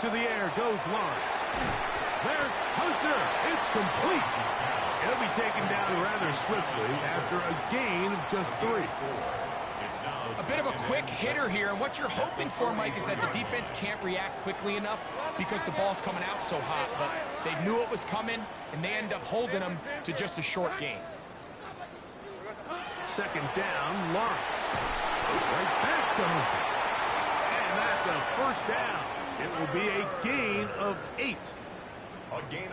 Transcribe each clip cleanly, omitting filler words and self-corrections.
to the air goes Lawrence. There's Hunter. It's complete. He'll be taken down rather swiftly after a gain of just 3. A bit of a quick hitter here, and what you're hoping for, Mike, is that the defense can't react quickly enough because the ball's coming out so hot, but they knew it was coming, and they end up holding them to just a short gain. Second down, Lawrence. Right back to Hunter. And that's a first down. It will be a gain of 8.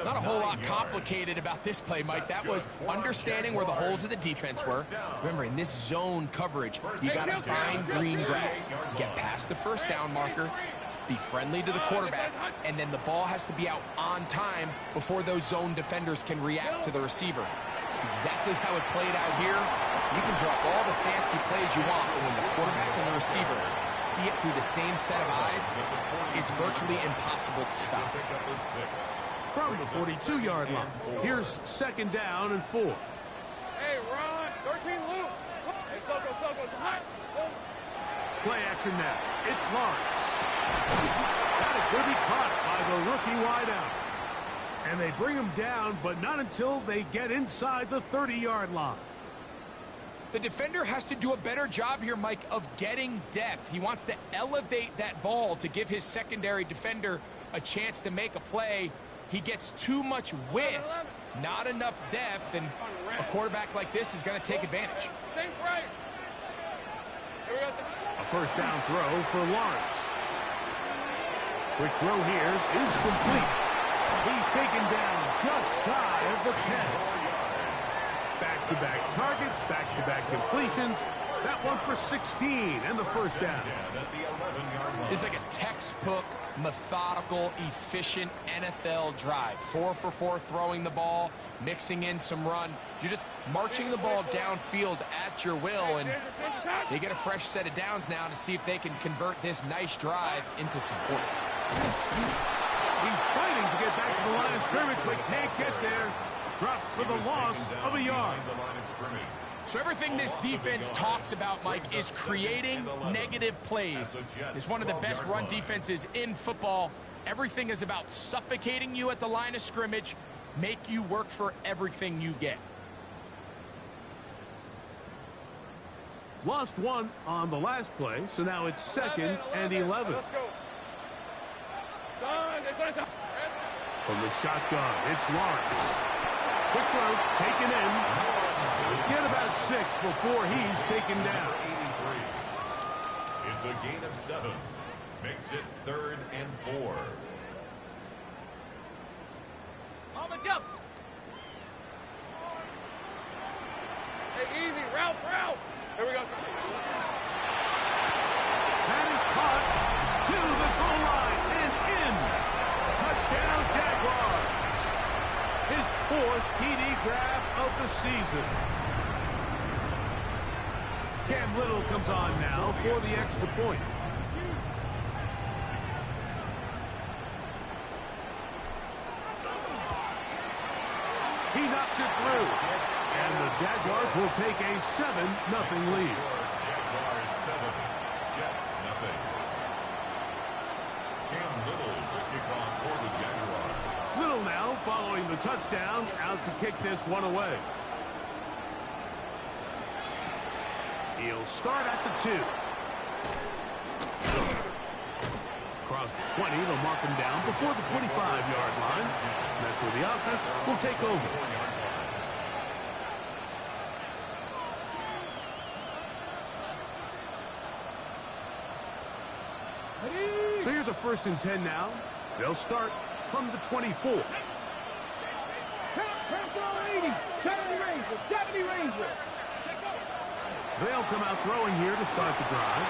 Not a whole lot complicated about this play, Mike. That was understanding where the holes of the defense were. Remember, in this zone coverage, you got to find green grass. Get past the first down marker, be friendly to the quarterback, and then the ball has to be out on time before those zone defenders can react to the receiver. It's exactly how it played out here. You can drop all the fancy plays you want, but when the quarterback and the receiver see it through the same set of eyes, it's virtually impossible to stop. From the 42-yard line, here's second down and 4. Hey, Ron, 13 loop. Hey, Soko, hot. Play action now. It's Lawrence. That is going to be caught by the rookie wideout. And they bring him down, but not until they get inside the 30-yard line. The defender has to do a better job here, Mike, of getting depth. He wants to elevate that ball to give his secondary defender a chance to make a play. He gets too much width, not enough depth, and a quarterback like this is going to take advantage. A first down throw for Lawrence. Quick throw here is complete. He's taken down just shy of the 10. Back-to-back targets, back-to-back completions. That one for 16 and the first down. It's like a textbook, methodical, efficient NFL drive. 4 for 4 throwing the ball, mixing in some run. You're just marching the ball downfield at your will, and they get a fresh set of downs now to see if they can convert this nice drive into some points. He's fighting to get back to the line of scrimmage, but can't get there. Dropped for the loss of a yard. So everything this defense talks about, Mike, is creating negative plays. It's one of the best run defenses in football. Everything is about suffocating you at the line of scrimmage, make you work for everything you get. Lost one on the last play, so now it's 2nd and 11. Let's go. From the shotgun, it's Lawrence. Quick throw, taken in. Get about 6 before he's taken down. It's a gain of 7. Makes it 3rd and 4. On the jump. Hey, easy. Ralph. Here we go. That is caught to the goal line and in. Touchdown, Jaguars. His 4th TD grab of the season. Cam Little comes on now for the extra point. He knocks it through. And the Jaguars will take a 7-0 lead. Jaguars 7, Jets 0. Cam Little will kick off for the Jaguars. Little now following the touchdown, out to kick this one away. He'll start at the 2. Across the 20, they'll mark him down before the 25-yard line. That's where the offense will take over. So here's a 1st and 10 now. They'll start from the 24. 70 Ranger. They'll come out throwing here to start the drive.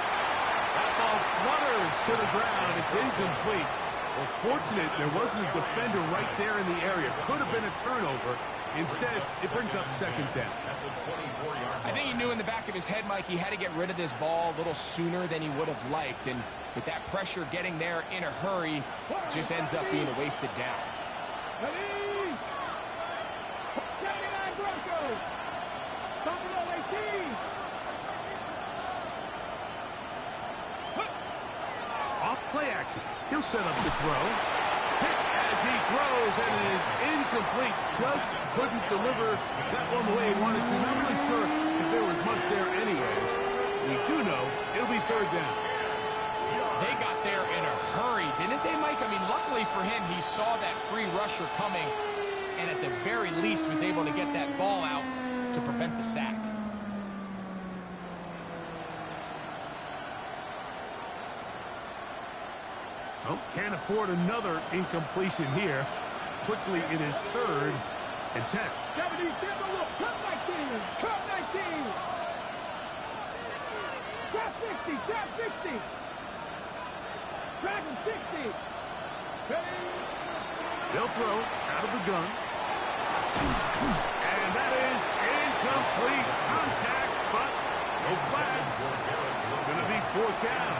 That ball flutters to the ground. It's incomplete. Well, fortunate there wasn't a defender right there in the area. Could have been a turnover. Instead, it brings up 2nd down. I think he knew in the back of his head, Mike, he had to get rid of this ball a little sooner than he would have liked. And with that pressure getting there in a hurry, it just ends up being a wasted down. play action. He'll set up to throw. Hit as he throws, and it is incomplete. Just couldn't deliver that one the way he wanted to. Not really sure if there was much there anyways. We do know it'll be third down. They got there in a hurry, didn't they, Mike? I mean, luckily for him, he saw that free rusher coming, and at the very least was able to get that ball out to prevent the sack. Oh, can't afford another incompletion here. Quickly, it is third and 10. 70, cut 19, cut 19. Trap 60, trap 60. Trap 60. They'll throw out of the gun. And that is incomplete contact, but no flags. It's going to be fourth down.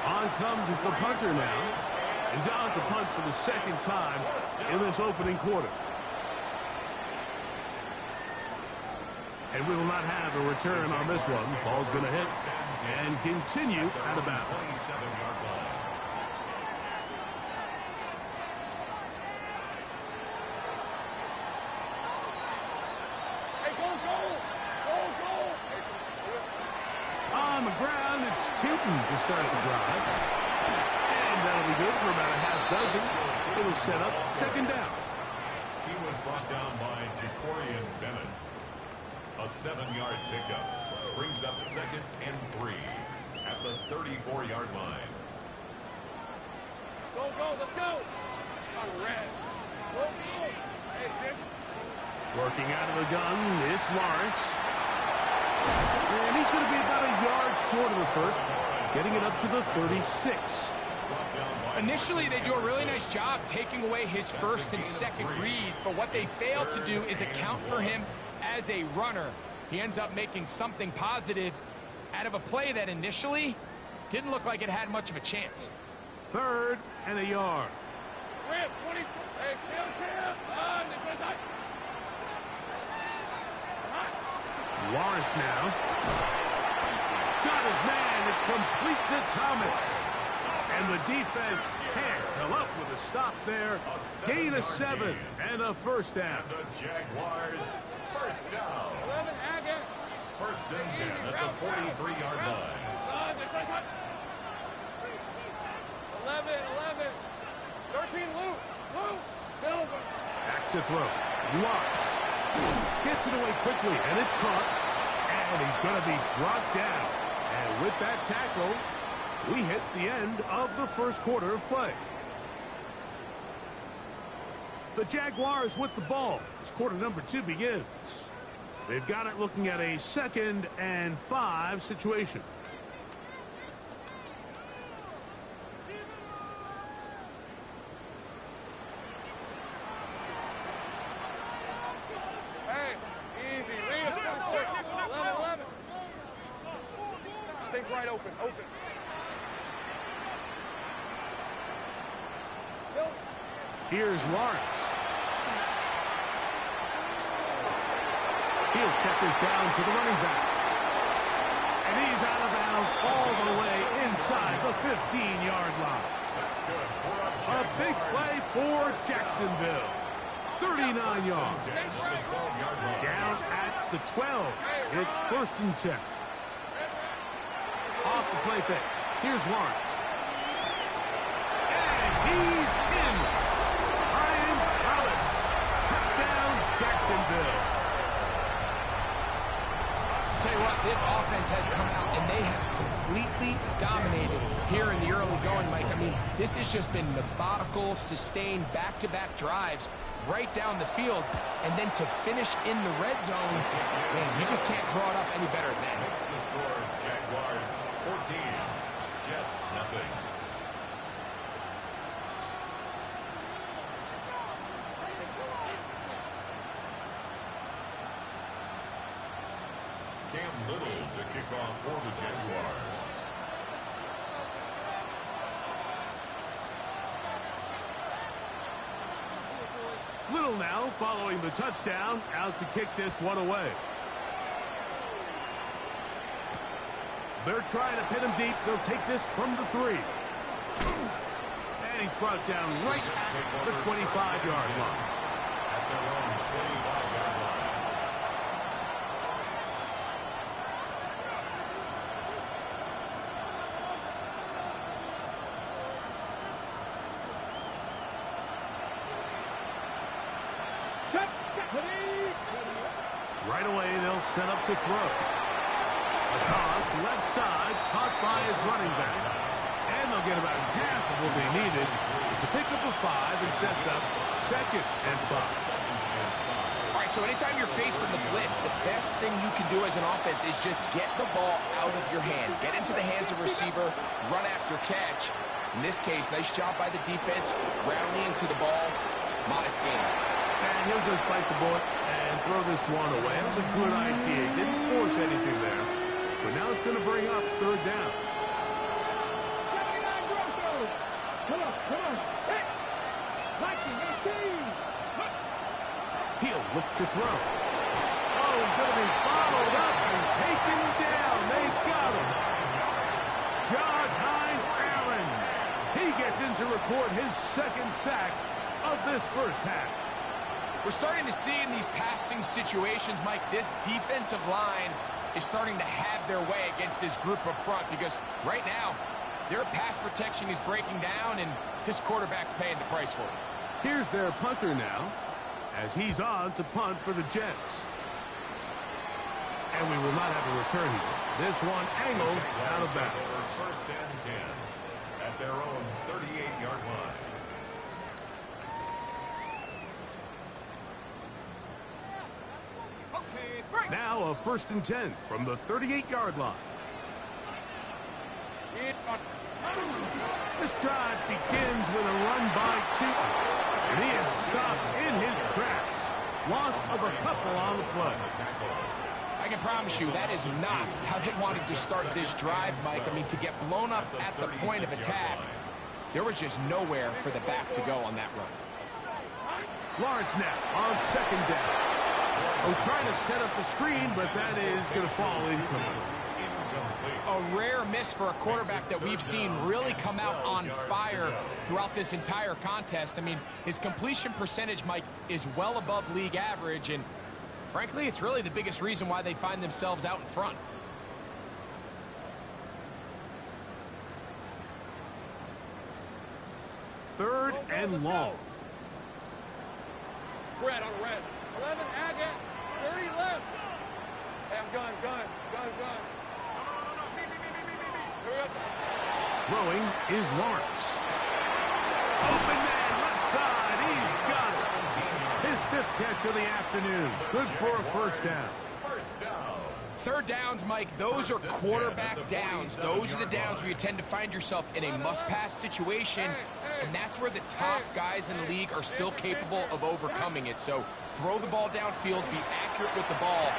On comes the punter now. And John to punt for the second time in this opening quarter. And we will not have a return on this one. Ball's going to hit and continue out of bounds. On the ground, it's Tootin to start the drive. And that'll be good for about a half dozen. It'll set up second down. He was brought down by Jacorian Bennett. A 7-yard pickup brings up second and 3 at the 34-yard line. Go, let's go. On red. Go. Hey, Jim. Working out of the gun, it's Lawrence. And he's going to be about a yard short of the first, getting it up to the 36. Initially, they do a really nice job taking away his first and second read, but what they fail to do is account for him as a runner. He ends up making something positive out of a play that initially didn't look like it had much of a chance. Third and a yard. Rip, 20. Hey, Tim. On this side. Lawrence now. Got his man. It's complete to Thomas. And the defense can't come up with a stop there. Gain of 7 and a first down. And the Jaguars first down. 11, Agate. First and 10 at the 43-yard line. 11. 13, Luke. Silver. Back to throw. Lawrence. Gets it away quickly, and it's caught. And he's going to be brought down. And with that tackle, we hit the end of the first quarter of play. The Jaguars with the ball as quarter number 2 begins. They've got it looking at a 2nd and 5 situation. Hey, easy. Lead us down quick. 11. Think right open. Here's Lawrence. He'll check this down to the running back. And he's out of bounds all the way inside the 15-yard line. That's good for A big play for Jacksonville. 39 yards. Down at the 12. It's first and 10. Off the play fake. Here's Lawrence. And he's in. Ryan Thomas. Touchdown, Jacksonville. Tell you what, this offense has come out and they have completely dominated here in the early going, Mike. I mean, this has just been methodical, sustained, back-to-back drives right down the field. And then to finish in the red zone, man, you just can't draw it up any better than that. Makes the score Jaguars 14, Jets nothing. Cam Little to kick off for the Jaguars. Little now following the touchdown, out to kick this one away. They're trying to pin him deep. They'll take this from the 3. brought down right at the 25-yard line. At their own 25-yard line. Right away, they'll set up to throw. A toss, left side, caught by his running back. And they'll get about half of what they needed. It's a pickup of 5 and sets up 2nd and 5. All right, so anytime you're facing the blitz, the best thing you can do as an offense is just get the ball out of your hand. Get into the hands of receiver, run after catch. In this case, nice job by the defense, rallying to the ball. Modest gain. And he'll just bite the bullet and throw this one away. That was a good idea. He didn't force anything there. But now it's going to bring up 3rd down. He'll look to throw. Oh, he's going to be followed up and taken down. They got him. Josh Hines-Allen. He gets in to record his 2nd sack of this first half. We're starting to see in these passing situations, Mike, this defensive line is starting to have their way against this group up front because right now, their pass protection is breaking down and this quarterback's paying the price for it. Here's their punter now as he's on to punt for the Jets. And we will not have a return here. This one angled out of bounds. 1st and 10 at their own 38-yard line. Now a 1st and 10 from the 38-yard line. This drive begins with a run by Cheaton. And he is stopped in his tracks. Loss of a couple on the play. I can promise you that is not how they wanted to start this drive, Mike. I mean, to get blown up at the point of attack, there was just nowhere for the back to go on that run. Lawrence now on 2nd down. Oh, trying to set up the screen, but that is going to fall incomplete. A rare miss for a quarterback that we've seen really come out on fire throughout this entire contest. I mean, his completion percentage, Mike, is well above league average, and frankly, it's really the biggest reason why they find themselves out in front. Third and long. Red on red. 11, Agate. 30 left. Hey, I'm gun. Throwing is Lawrence. Open man, left side. He's got it. His 5th catch of the afternoon. Good for a 1st down. 3rd downs, Mike, those are quarterback downs. Those are the downs where you tend to find yourself in a must-pass situation, and that's where the top guys in the league are still capable of overcoming it. So throw the ball downfield, be accurate with the ball.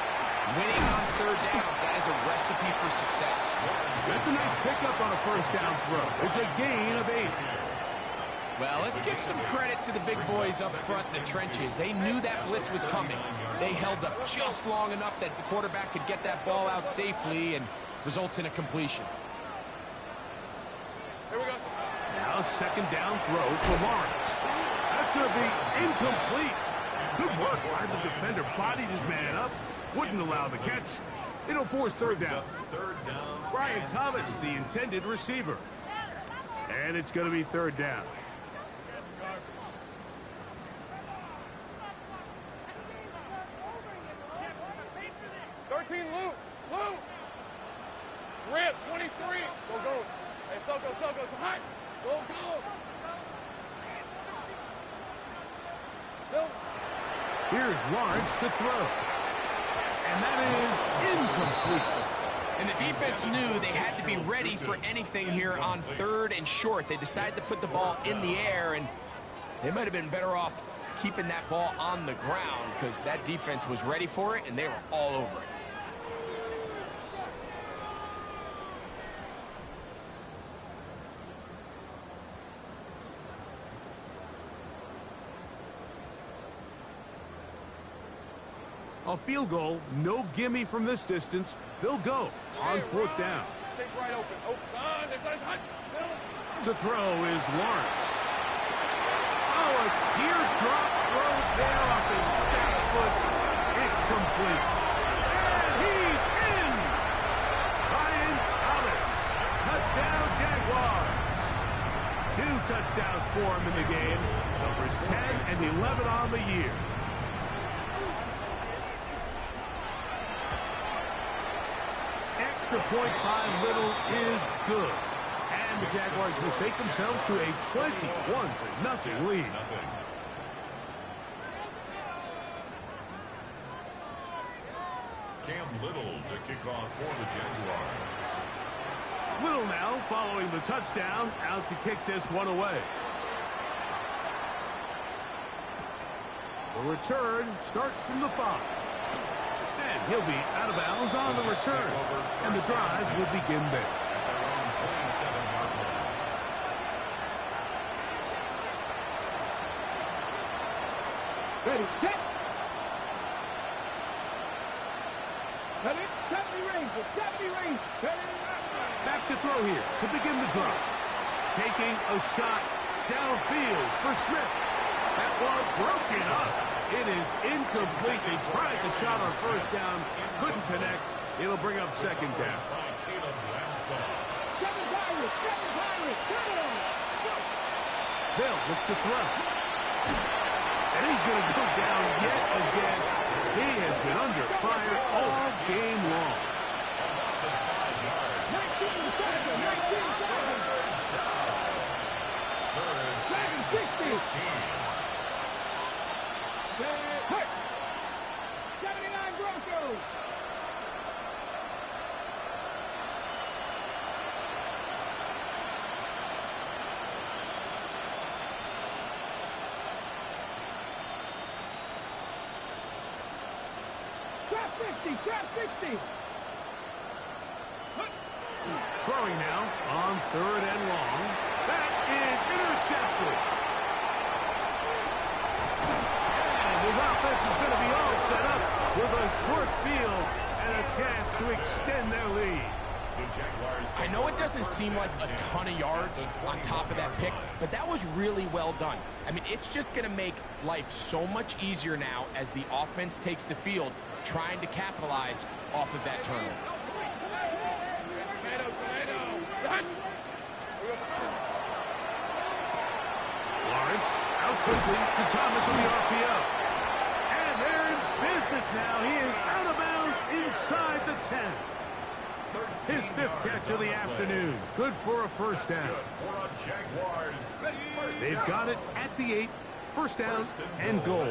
Winning on 3rd downs, that is a recipe for success. That's a nice pickup on a 1st down throw. It's a gain of 8. Well, let's give some credit to the big boys up front in the trenches. They knew that blitz was coming. They held up just long enough that the quarterback could get that ball out safely and results in a completion. Here we go. Now 2nd down throw for Lawrence. That's going to be incomplete. Good work by the defender. Bodied his man up. Wouldn't allow the catch. It'll force 3rd down. Brian Thomas, the intended receiver. And it's going to be 3rd down. 13, Luke. Rip, 23. Go. Hey, Soko, it's high. Go. Still. Here's Lawrence to throw. And that is incomplete. And the defense knew they had to be ready for anything here on 3rd and short. They decided to put the ball in the air, and they might have been better off keeping that ball on the ground because that defense was ready for it, and they were all over it. A field goal, no gimme from this distance. They'll go on 4th down. Take right open. Oh, God, this is hot. To throw is Lawrence. teardrop throw there off his back foot. It's complete. And he's in! Ryan Thomas. Touchdown, Jaguars. 2 touchdowns for him in the game. Numbers 10 and 11 on the year. Extra point by Little is good. And the Jaguars mistake themselves to a 21-0 lead. Cam Little to kick off for the Jaguars. Little now following the touchdown, out to kick this one away. The return starts from the 5. And he'll be out of bounds on the return. And the drive will begin there. Ready, set. Ready, 70 range, 70 range. Ready, back to throw here to begin the drive. Taking a shot downfield for Smith. That ball broken up. It is incomplete. They tried the shot on first down, couldn't connect. It'll bring up second down. They'll look to throw. And he's going to go down yet again. He has been under fire all game long. 19 seconds, 19 seconds. 60. 79 Broncos. Trap 60. Throwing now on 3rd and long. That is intercepted. And his offense is going to be all set up with a short field and a chance to extend their lead. I know it doesn't seem like a ton of yards on top of that pick, but that was really well done. I mean, it's just going to make life so much easier now as the offense takes the field, trying to capitalize off of that turnover. Lawrence out quickly to Thomas on the RPO. And they're in business now. He is out of bounds inside the 10. His 5th catch of the afternoon. Good for a first down. They've got it at the 8. First down and goal.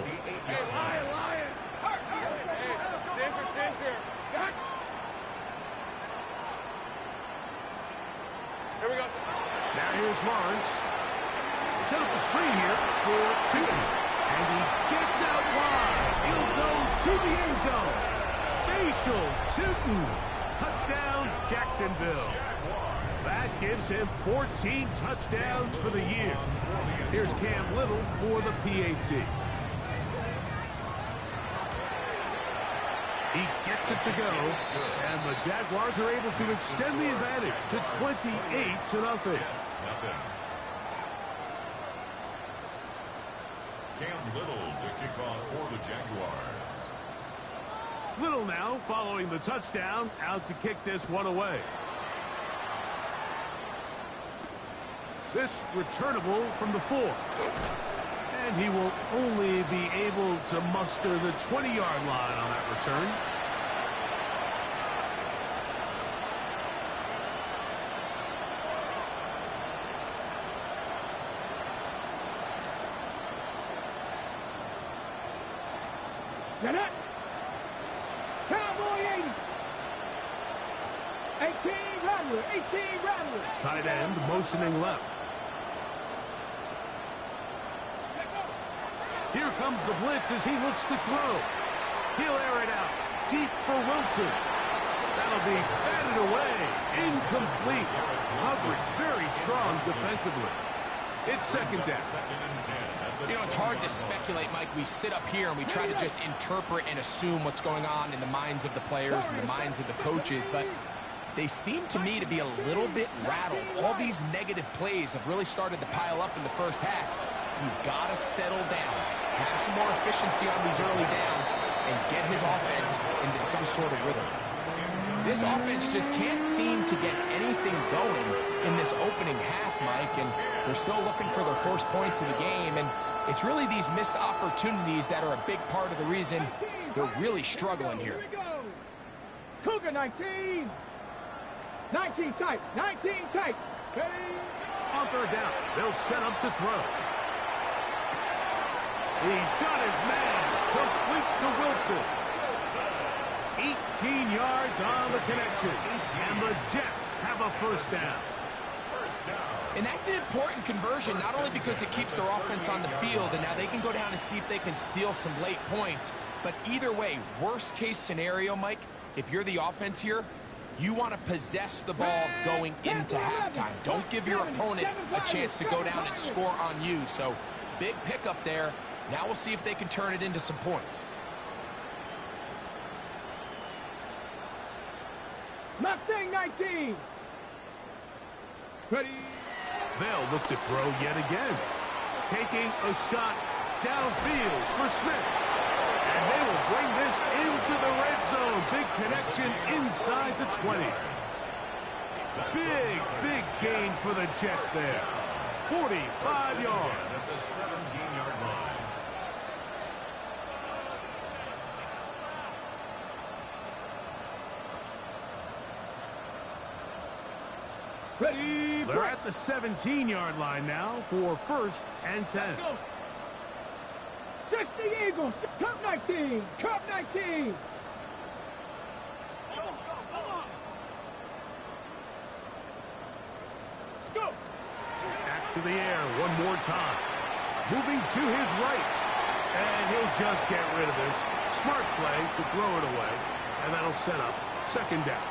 Hey, Lion. Center. Here we go. Now here's Lawrence. Set up the screen here for Chicken. And he gets out wide. He'll go to the end zone. Facial Tootin. Touchdown, Jacksonville. That gives him 14 touchdowns for the year. Here's Cam Little for the PAT. He gets it to go, and the Jaguars are able to extend the advantage to 28-0. Cam Little to kick off for the Jaguars. Little now following the touchdown, out to kick this one away. This returnable from the 4. And he will only be able to muster the 20-yard line on that return. Get it. Cowboy 80. 18 Rattler. 18 Rattler. Tight end motioning left. Here comes the blitz as he looks to throw. He'll air it out. Deep for Wilson. That'll be batted away. Incomplete. Coverage very strong defensively. It's second down. You know, it's hard to speculate, Mike. We sit up here and we try to just interpret and assume what's going on in the minds of the players and the minds of the coaches, but they seem to me to be a little bit rattled. All these negative plays have really started to pile up in the first half. he's got to settle down, have some more efficiency on these early downs, and get his offense into some sort of rhythm. This offense just can't seem to get anything going in this opening half, Mike, and they're still looking for their first points of the game, and it's really these missed opportunities that are a big part of the reason they're really struggling here. Cougar 19. 19 tight. 19 tight. On third down, they'll set up to throw. He's got his man. Complete to Wilson. 18 yards on the connection. And the Jets have a first down. And that's an important conversion, not only because it keeps their offense on the field, and now they can go down and see if they can steal some late points. But either way, worst case scenario, Mike, if you're the offense here, you want to possess the ball going into halftime. Don't give your opponent a chance to go down and score on you. So big pickup there. Now we'll see if they can turn it into some points. Mustang 19. Ready. They'll look to throw yet again. Taking a shot downfield for Smith. And they will bring this into the red zone. Big connection inside the 20. Big gain for the Jets there. 45 yards. At the 17-yard line. Ready. They're at the 17-yard line now for first and 10. 60 Eagles. Cup 19. Cup 19. Go. Back to the air one more time. Moving to his right. And he'll just get rid of this. Smart play to throw it away. And that'll set up second down.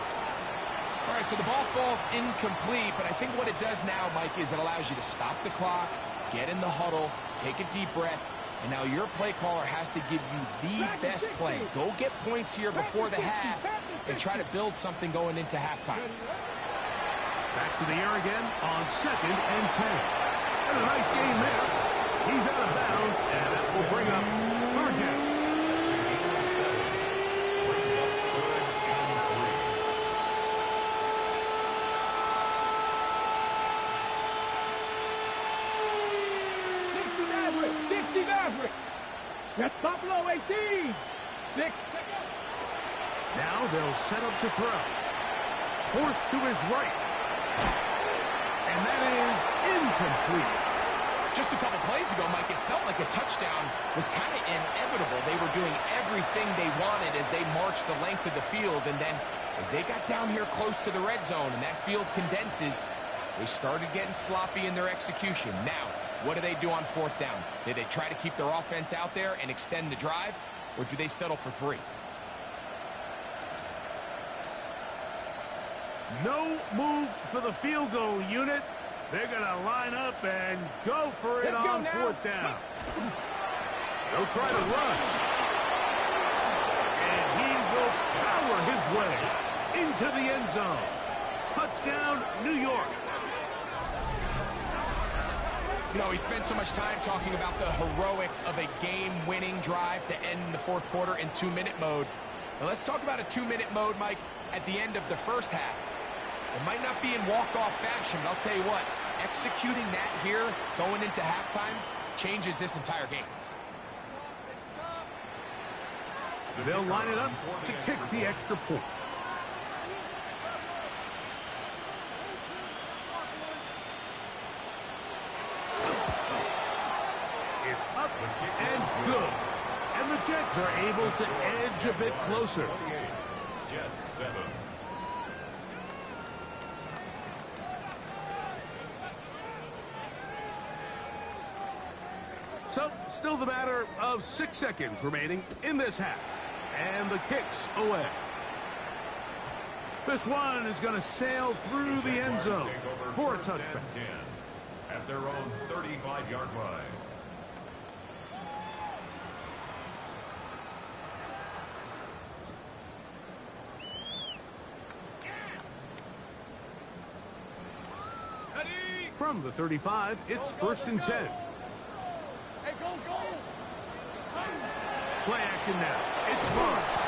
All right, so the ball falls incomplete, but I think what it does now, Mike, is it allows you to stop the clock, get in the huddle, take a deep breath, and now your play caller has to give you the best play. Go get points here before the half and try to build something going into halftime. Back to the air again on second and 10. And a nice game there. He's out of bounds, and that will bring up third down. That's Buffalo 18. 6. Now they'll set up to throw. Forced to his right. And that is incomplete. Just a couple plays ago, Mike, it felt like a touchdown was kind of inevitable. They were doing everything they wanted as they marched the length of the field. And then as they got down here close to the red zone and that field condenses, they started getting sloppy in their execution. Now, what do they do on fourth down? Do they try to keep their offense out there and extend the drive, or do they settle for 3? No move for the field goal unit. They're going to line up and go for it on fourth down. They'll try to run. And he will power his way into the end zone. Touchdown, New York. You know, we spent so much time talking about the heroics of a game-winning drive to end the fourth quarter in 2-minute mode. Now let's talk about a 2-minute mode, Mike, at the end of the first half. It might not be in walk-off fashion, but I'll tell you what, executing that here going into halftime changes this entire game. They'll line it up to kick the extra point. It's up and good. And the Jets are able to edge a bit closer. Jets 7. So, still the matter of 6 seconds remaining in this half. And the kick's away. This one is going to sail through the end zone for a touchback. At their own 35-yard line. From the 35, it's first and 10. Hey, go, go. Play action now. It's Lawrence.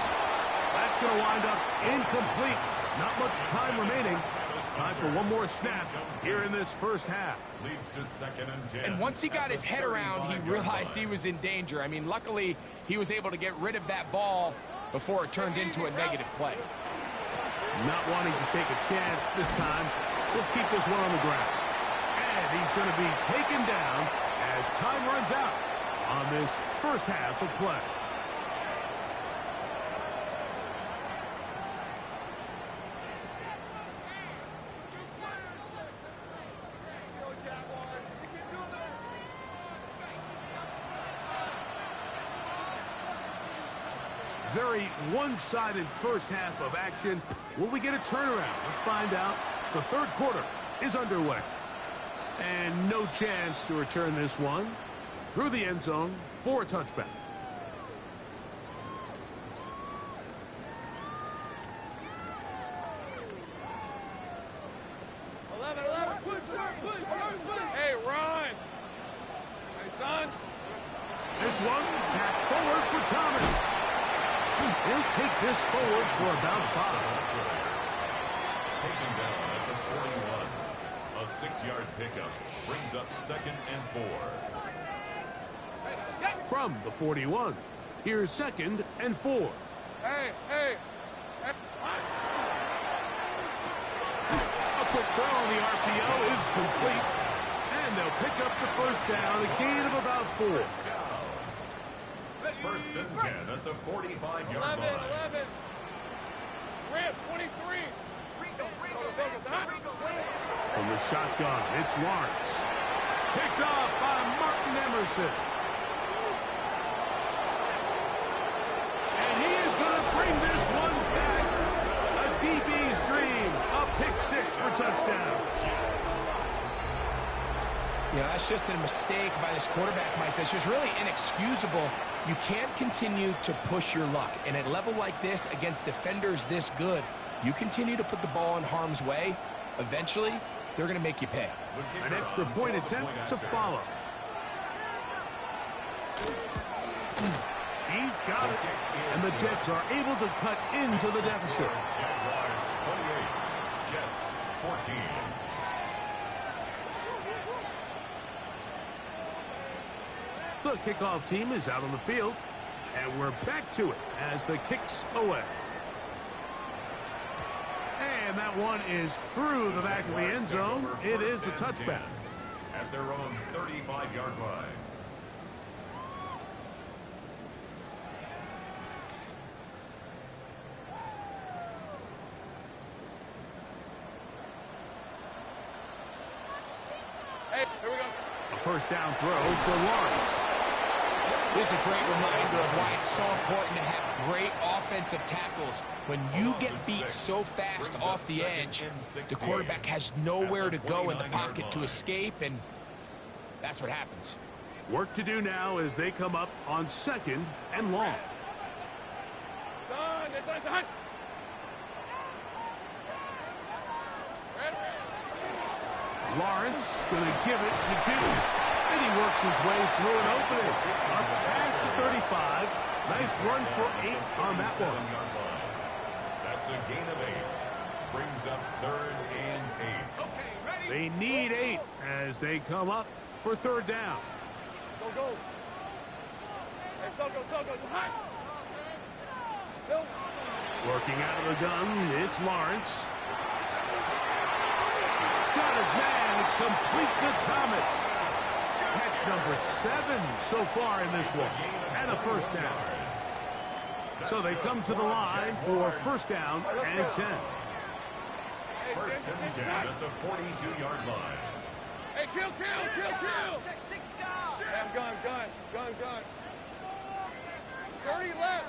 That's going to wind up incomplete. Not much time remaining. Time for one more snap here in this first half. Leads to 2nd and 10. And once he got his head around, he realized he was in danger. I mean, luckily, he was able to get rid of that ball before it turned into a negative play. Not wanting to take a chance this time, he'll keep this one on the ground. And he's going to be taken down as time runs out on this first half of play. Very one-sided first half of action. Will we get a turnaround? Let's find out. The third quarter is underway. And no chance to return this one through the end zone for a touchback. Hey, run. Hey, son. This one, back forward for Thomas. He'll take this forward for about 5. Taken down at the 41. A 6-yard pickup brings up 2nd and 4. From the 41, here's 2nd and 4. Hey, hey. A quick throw on the RPO is complete. And they'll pick up the first down, a gain of about 4. 1st and 10 at the 45-yard 11, line. 11. Rip, 23. From the shotgun, it's Lawrence. Picked off by Martin Emerson. And he is going to bring this one back. A DB's dream. A pick 6 for touchdown. Yeah, that's just a mistake by this quarterback, Mike. That's just really inexcusable. You can't continue to push your luck. And at a level like this, against defenders this good, you continue to put the ball in harm's way, eventually, they're going to make you pay. An extra point attempt to follow. He's got it. And the Jets are able to cut into the deficit. Jaguars 28, Jets 14. The kickoff team is out on the field, and we're back to it as the kick's away. And that one is through the back of the end zone. It is a touchback. At their own 35-yard line. Hey, here we go. A first down throw for Lawrence. This is a great reminder of why it's so important to have great offensive tackles. When you get beat so fast off the edge, the quarterback has nowhere to go in the pocket to escape, and that's what happens. Work to do now as they come up on 2nd and long. Son, this side's a hunt. Lawrence going to give it to June. And he works his way through an opening. Up past the 35. Nice run for 8 on that one. That's a gain of 8. Brings up 3rd and 8. They need 8 as they come up for 3rd down. Go, go. Hey, Soko, it's a hunt. Still. Working out of the gun, it's Lawrence. Got his man. It's complete to Thomas. Catch number 7 so far in this one. And a first down. So they come to the line for first down and 10. 1st and 10 at the 42-yard line. Hey, kill. Damn, gun. 30 left.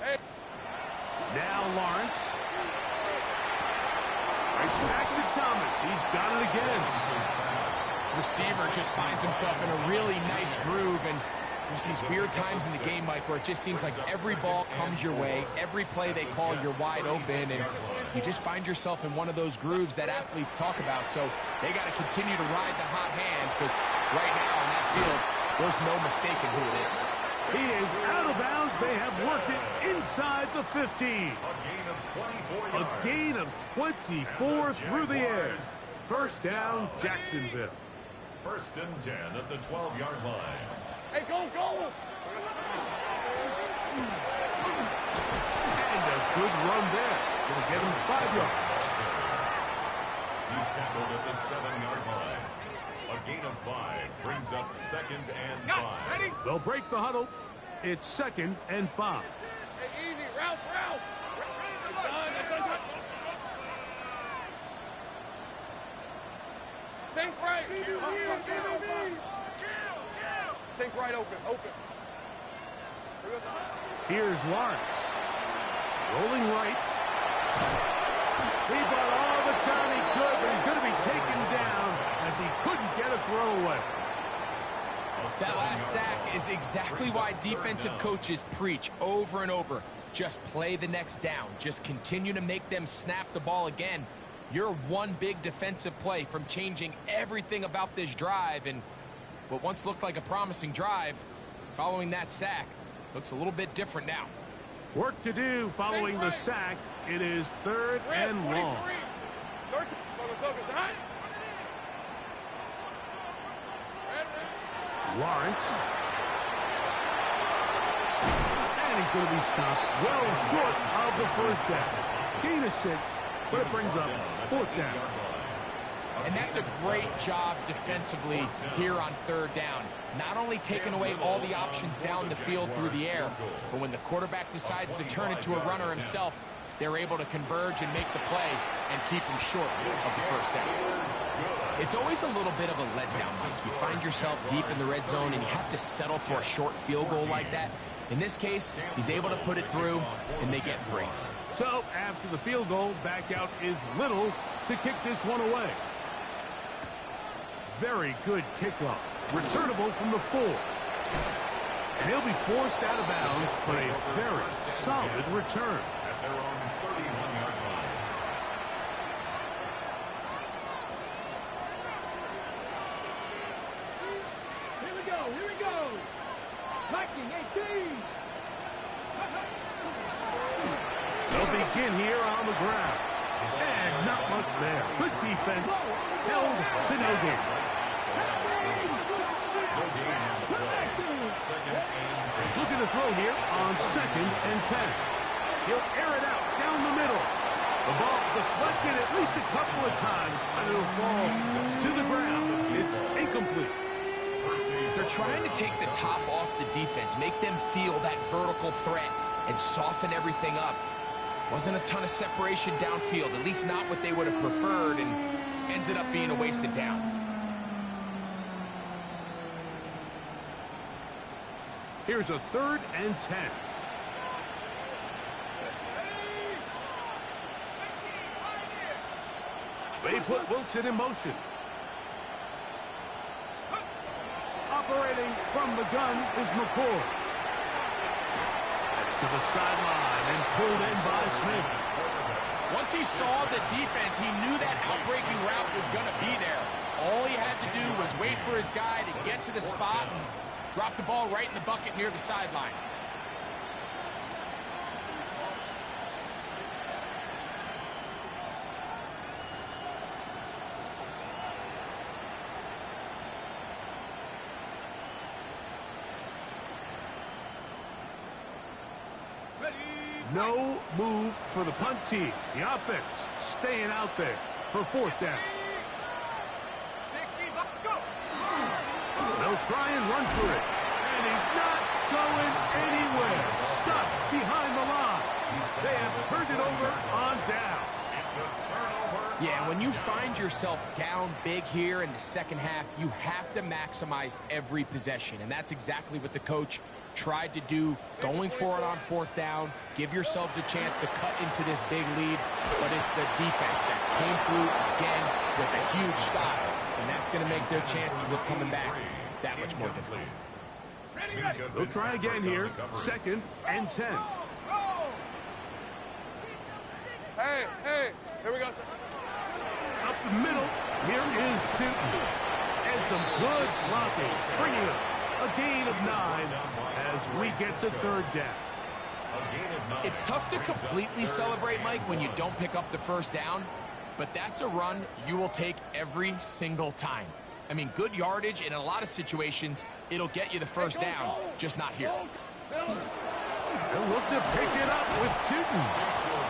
Hey. Now Lawrence. Right back to Thomas. He's got it again. Receiver just finds himself in a really nice groove, and there's these weird times in the game, Mike, where it just seems like every ball comes your way, every play they call, you're wide open, and you just find yourself in one of those grooves that athletes talk about. So they got to continue to ride the hot hand, because right now on that field, there's no mistaking who it is. He is out of bounds. They have worked it inside the 15. A gain of 24 through the air. First down, Jacksonville. First and 10 at the 12-yard line. Hey, go, go! And a good run there. Gonna get him 5 yards. He's tackled at the 7-yard line. A gain of 5 brings up second and 5. They'll break the huddle. It's second and 5. Hey, easy, route. Sink right. Sink right open. Here's Lawrence. Rolling right. He bought all the time he could, but he's going to be taken down as he couldn't get a throw away. That last sack is exactly why defensive coaches preach over and over. Just play the next down. Just continue to make them snap the ball again. You're one big defensive play from changing everything about this drive, and what once looked like a promising drive, following that sack, looks a little bit different now. Work to do following the sack. It is third and long. Lawrence. And he's going to be stopped well short of the first down. Gain of 6, but it brings up fourth down. And that's a great job defensively here on third down. Not only taking away all the options down the field through the air, but when the quarterback decides to turn it to a runner himself, they're able to converge and make the play and keep him short of the first down. It's always a little bit of a letdown, Mike. You find yourself deep in the red zone and you have to settle for a short field goal like that. In this case, he's able to put it through, and they get 3. So after the field goal, back out is Little to kick this one away. Very good kickoff. Returnable from the 4. And he'll be forced out of bounds, but a very solid return. At their own 31-yard line. Here we go. Lightning 18. They'll begin here on the ground. And not much there. Good defense. Held to no gain. Looking to throw here on second and 10. He'll air it out down the middle. The ball deflected at least a couple of times, and it'll fall to the ground. It's incomplete. They're trying to take the top off the defense, make them feel that vertical threat, and soften everything up. Wasn't a ton of separation downfield, at least not what they would have preferred, and ended up being a wasted down. Here's a third and 10. They put Wilson in motion. Operating from the gun is McCoy. That's to the sideline and pulled in by Smith. Once he saw the defense, he knew that outbreaking route was going to be there. All he had to do was wait for his guy to get to the spot and drop the ball right in the bucket near the sideline. No move for the punt team. The offense staying out there for fourth down. They'll try and run for it. And he's not going anywhere. Stuck behind the line. They have turned it over on down. It's a turnover. Yeah, when you find yourself down big here in the second half, you have to maximize every possession. And that's exactly what the coach tried to do, going for it on fourth down. Give yourselves a chance to cut into this big lead, but it's the defense that came through again with a huge stop, and that's going to make their chances of coming back that much more difficult. They'll try again here. Second and 10. Hey, here we go. Up the middle, here is Tootin. And some good blocking, springing up. A gain of 9 as we get to third down. It's tough to completely celebrate, Mike, when you don't pick up the first down, but that's a run you will take every single time. I mean, good yardage, and in a lot of situations, it'll get you the first down, just not here. They'll look to pick it up with Tootin.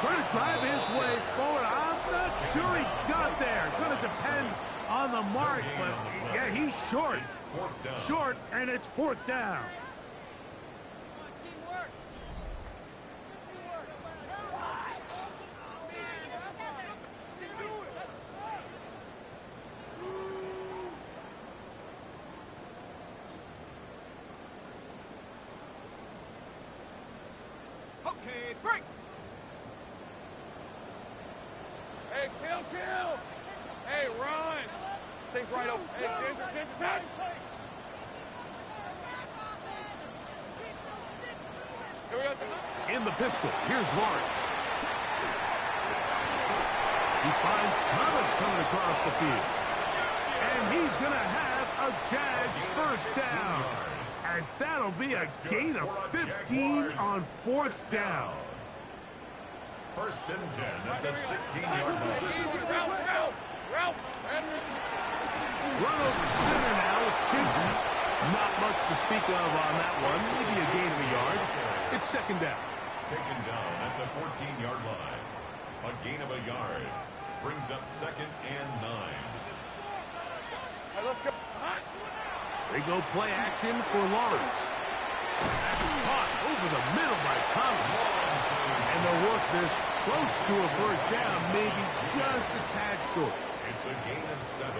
Trying to drive his way forward. I'm not sure he got there. Going to depend on the mark, but yeah, he's short. Short, and it's fourth down. Okay, break. Hey, kill. Hey, run. Think right up. Hey, Ginger. Here we go. In the pistol, here's Lawrence. He finds Thomas coming across the field. And he's going to have a Jags first down. As that'll be a gain of 15 on fourth down. First and 10 at the 16-yard line. Ralph. Run over center now with Tootin. Not much to speak of on that one. Maybe a gain of a yard. It's second down. Taken down at the 14-yard line. A gain of a yard. Brings up second and 9. Hey, let's go. They go play action for Lawrence. Caught over the middle by Thomas. And they'll work this close to a first down, maybe just a tad short. It's a gain of 7.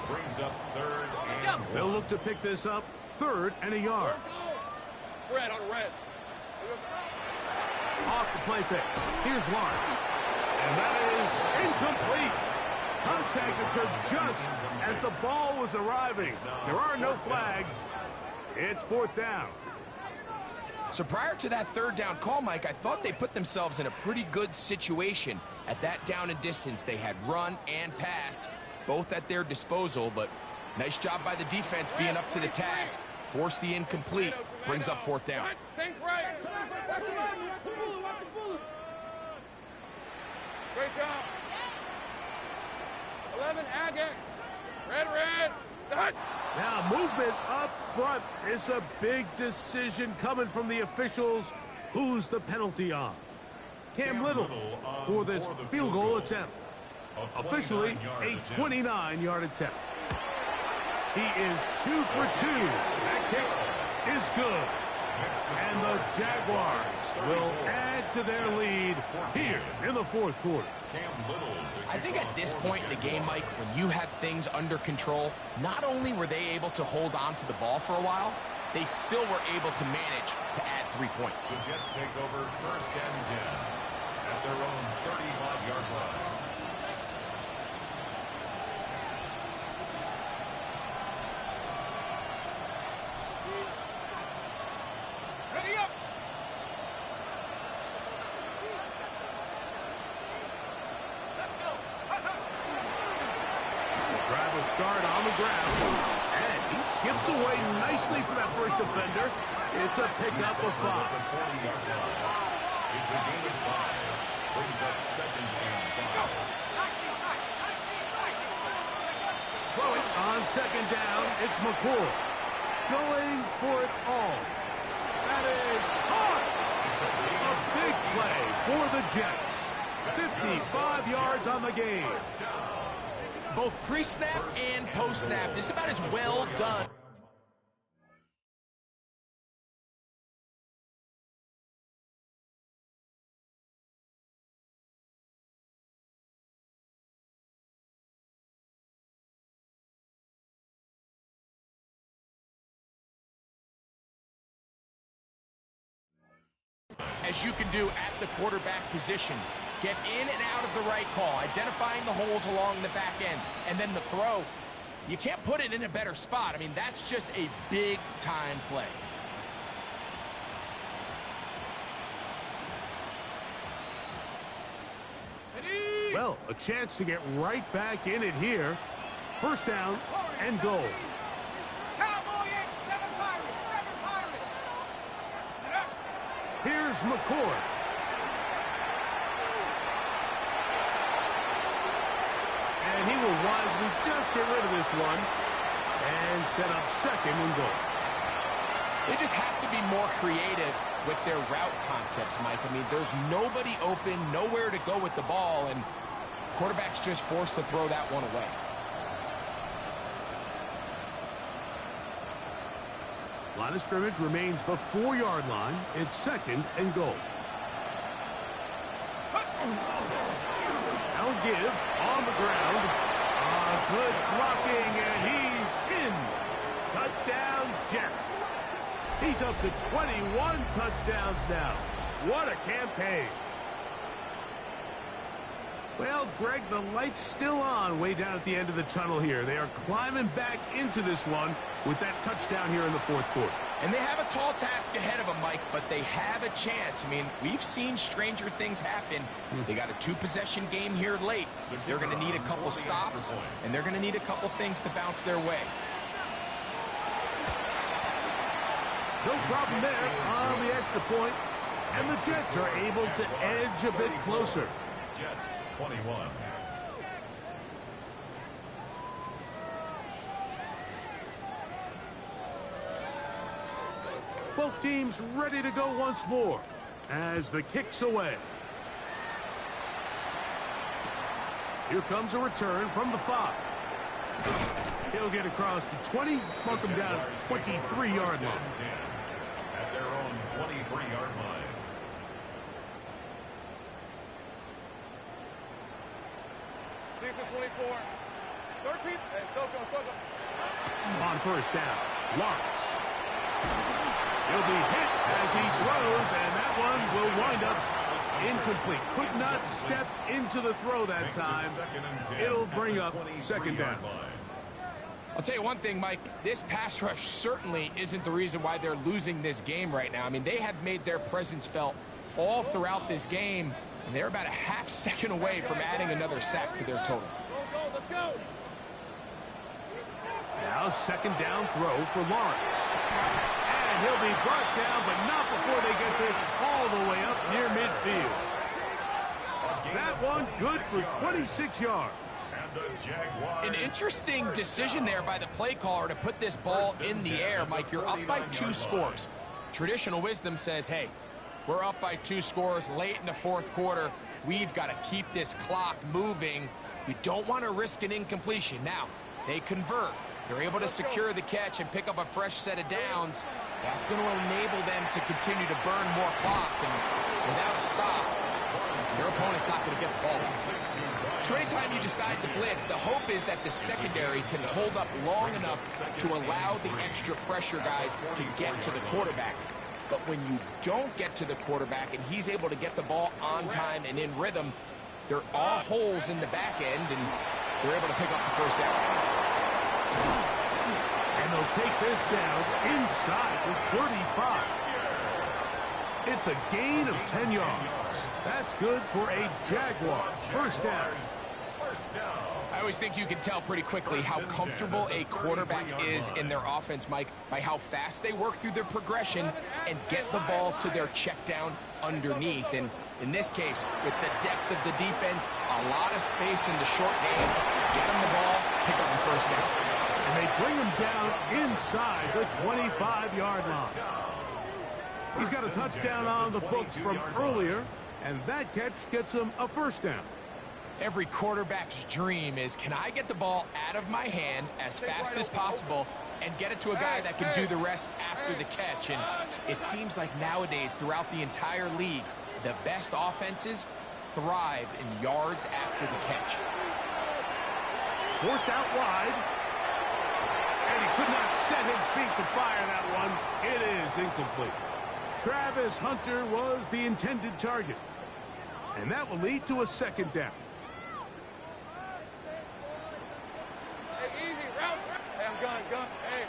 Brings up third and 1. They'll look to pick this up, third and a yard. Red on red. Off the play fake. Here's Lawrence. And that is incomplete. Contact occurred just as the ball was arriving. There are no flags. It's fourth down. So prior to that third down call, Mike, I thought they put themselves in a pretty good situation. At that down and distance, they had run and pass, both at their disposal, but nice job by the defense being up to the task. Force the incomplete, brings up fourth down. Think right. Great job. 11, Agate. Red. Done. Now, movement up front is a big decision coming from the officials. Who's the penalty on? Cam Little for this field goal attempt. Officially, a 29-yard attempt. He is 2 for 2. That kick is good. And the Jaguars will add to their lead here in the fourth quarter. I think at this point in the game, Mike, when you have things under control, not only were they able to hold on to the ball for a while, they still were able to manage to add 3 points. The Jets take over first and 10 at their own 35-yard line. Ready up. Drive will start on the ground. And he skips away nicely for that first defender. It's a pickup of 5. It's a gain of 5. Brings up second and 5. Throwing on second down, it's McCoy. Going for it all. That is caught. A big play for the Jets. 55 yards on the game. Both pre-snap and post-snap. This is about as well done. As you can do at the quarterback position. Get in and out of the right call, identifying the holes along the back end, and then the throw. You can't put it in a better spot. I mean, that's just a big-time play. Well, a chance to get right back in it here. First down and goal. Here's McCord. And he will wisely just get rid of this one and set up second and goal. They just have to be more creative with their route concepts, Mike. I mean, there's nobody open, nowhere to go with the ball, and quarterback's just forced to throw that one away. Line of scrimmage remains the 4-yard line. It's second and goal. Now give on the ground. Good blocking, and he's in. Touchdown, Jets. He's up to 21 touchdowns now. What a campaign. Well, Greg, the light's still on way down at the end of the tunnel here. They are climbing back into this one with that touchdown here in the fourth quarter. And they have a tall task ahead of them, Mike, but they have a chance. I mean, we've seen stranger things happen. They got a 2-possession game here late. They're going to need a couple stops, and they're going to need a couple things to bounce their way. No problem there on the extra point, and the Jets are able to edge a bit closer. Jets 21. Both teams ready to go once more as the kick's away. Here comes a return from the 5. He'll get across the 20, mark him down at the 23-yard line. At their own 23-yard line. Decent 24. 13. Hey, Soko. On first down, Lawrence. He'll be hit as he throws, and that one will wind up incomplete. Could not step into the throw that time. It'll bring up second down. I'll tell you one thing, Mike, this pass rush certainly isn't the reason why they're losing this game right now. I mean, they have made their presence felt all throughout this game, and they're about a half second away from adding another sack to their total. Go, let's go. Now second down throw for Lawrence. And he'll be brought down, but not before they get this all the way up near midfield. That one good for 26 yards. An interesting decision there by the play caller to put this ball in the air. Mike, you're up by 2 scores. Traditional wisdom says, hey, we're up by 2 scores late in the fourth quarter. We've got to keep this clock moving. We don't want to risk an incompletion. Now, they convert. They're able to secure the catch and pick up a fresh set of downs. That's going to enable them to continue to burn more clock. And without a stop, their opponent's not going to get the ball. So anytime you decide to blitz, the hope is that the secondary can hold up long enough to allow the extra pressure guys to get to the quarterback. But when you don't get to the quarterback and he's able to get the ball on time and in rhythm, there are all holes in the back end, and they're able to pick up the first down. And they'll take this down inside the 35. It's a gain of 10 yards. That's good for a Jaguar. First down. I always think you can tell pretty quickly how comfortable a quarterback is in their offense, Mike, by how fast they work through their progression and get the ball to their check down underneath. And in this case, with the depth of the defense, a lot of space in the short game, get them the ball, pick up the first down. And they bring him down inside the 25-yard line. He's got a touchdown on the books from earlier, and that catch gets him a first down. Every quarterback's dream is, can I get the ball out of my hand as fast as possible and get it to a guy that can do the rest after the catch? And it seems like nowadays, throughout the entire league, the best offenses thrive in yards after the catch. Forced out wide. And he could not set his feet to fire that one. It is incomplete. Travis Hunter was the intended target. And that will lead to a second down. Hey, easy, route. Hey, I'm gun. Hey,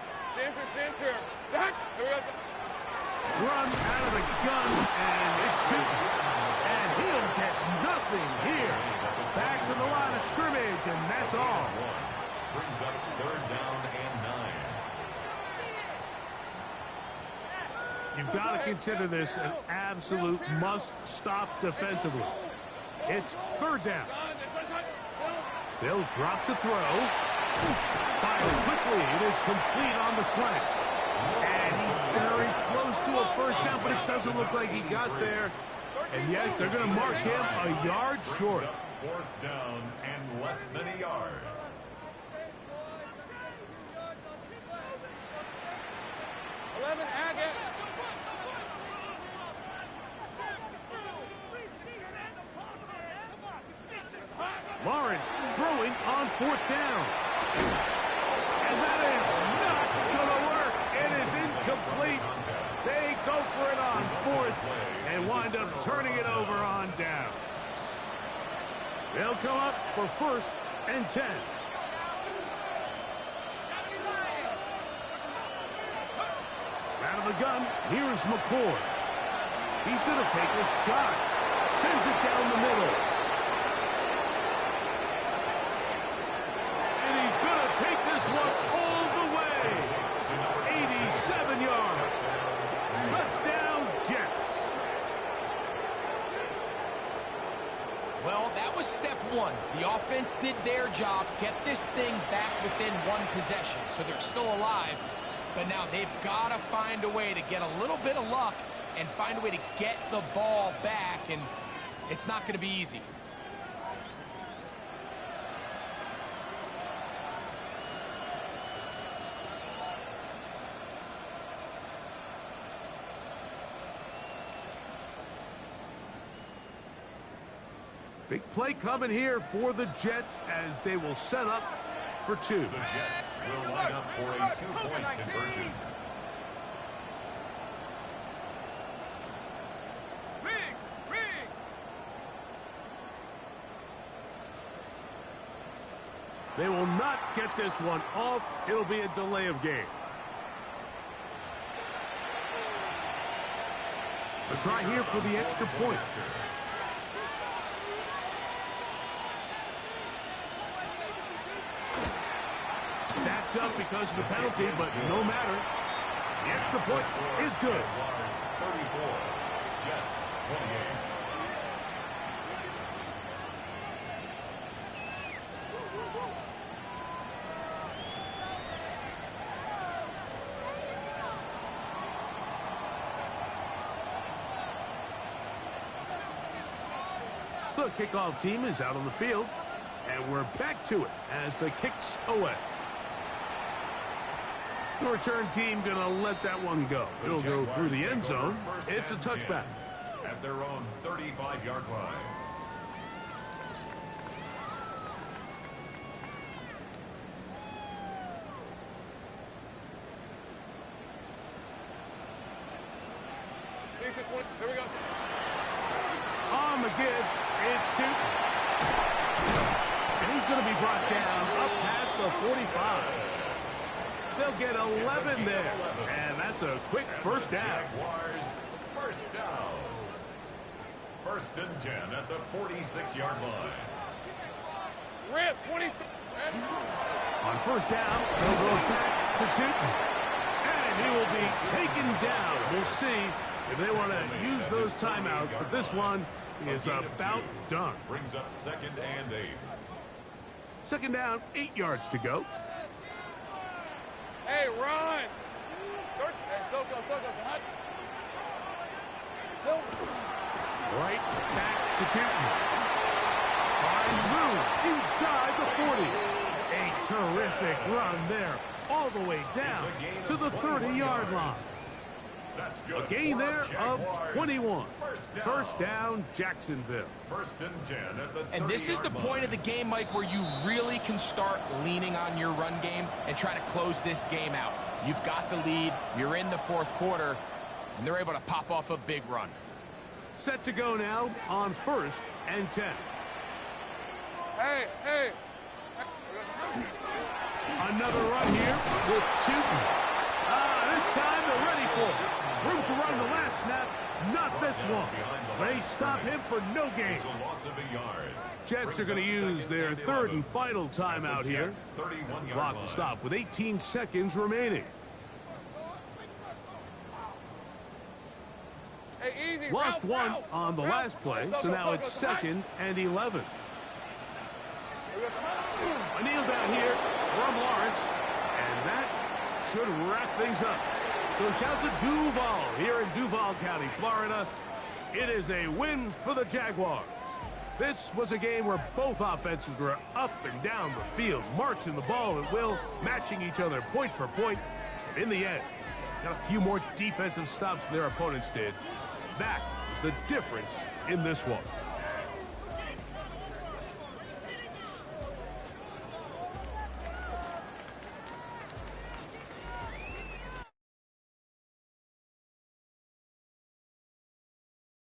center. Here we go. Run out of the gun, and it's 2. And he'll get nothing here. Back to the line of scrimmage, and that's all. Brings up 3rd down and 9. You've got to consider this an absolute must-stop defensively. It's 3rd down. They'll drop to throw. Fires quickly. It is complete on the slant. And he's very close to a 1st down, but it doesn't look like he got there. And yes, they're going to mark him a yard short. 4th down and less than a yard. Lawrence throwing on 4th down. And that is not going to work. It is incomplete. They go for it on 4th and wind up turning it over on down. They'll come up for 1st and 10. Out of the gun, here's McCord. He's going to take a shot. Sends it down the middle. And he's going to take this one all the way. 87 yards. Touchdown, Jets. Well, that was step 1. The offense did their job, get this thing back within 1 possession, so they're still alive. But now they've got to find a way to get a little bit of luck and find a way to get the ball back, and it's not going to be easy. Big play coming here for the Jets as they will set up for 2. The Jets will line up for a 2-point conversion. They will not get this one off. It'll be a delay of game. A try here for the extra point. Backed up because of the penalty, but no matter. The extra point is good. 34, Jets 28. The kickoff team is out on the field, and we're back to it as the kick's away. The return team going to let that one go. It'll go through the end zone. It's a touchback. At their own 35-yard line. Here we go. On the give, it's 2. And he's going to be brought down up past the 45. They'll get 11 there. And that's a quick 1st down. Jaguars, 1st down. 1st and 10 at the 46-yard line. Rip, 20. On 1st down, they'll go back to 2. And he will be taken down. We'll see if they want to use those timeouts, but this one is about done. Brings up 2nd and 8. 2nd down, 8 yards to go. Hey, run. Hey, Soko, hot. Right back to Tipton. Finds room inside the 40. A terrific run there, all the way down to the 30-yard line. A gain there of 21. 1st down, Jacksonville. 1st and 10 at the 30-yard line. And this is the point of the game, Mike, where you really can start leaning on your run game and try to close this game out. You've got the lead, you're in the 4th quarter, and they're able to pop off a big run. Set to go now on 1st and 10. Hey. Another run here with Tootin. This time they're ready for it. Room to run the last snap. Not this one. They stop him for no gain. It's a loss of a yard. Jets are going to use their third and final timeout here. The clock will stop with 18 seconds remaining. Hey, easy. Lost one route. on the last play, so now it's 2nd and 11. A kneel down here from Lawrence, and that should wrap things up. So shout to Duval here in Duval County, Florida. It is a win for the Jaguars. This was a game where both offenses were up and down the field, marching the ball at will, matching each other point for point. And in the end, got a few more defensive stops than their opponents did. That was the difference in this one.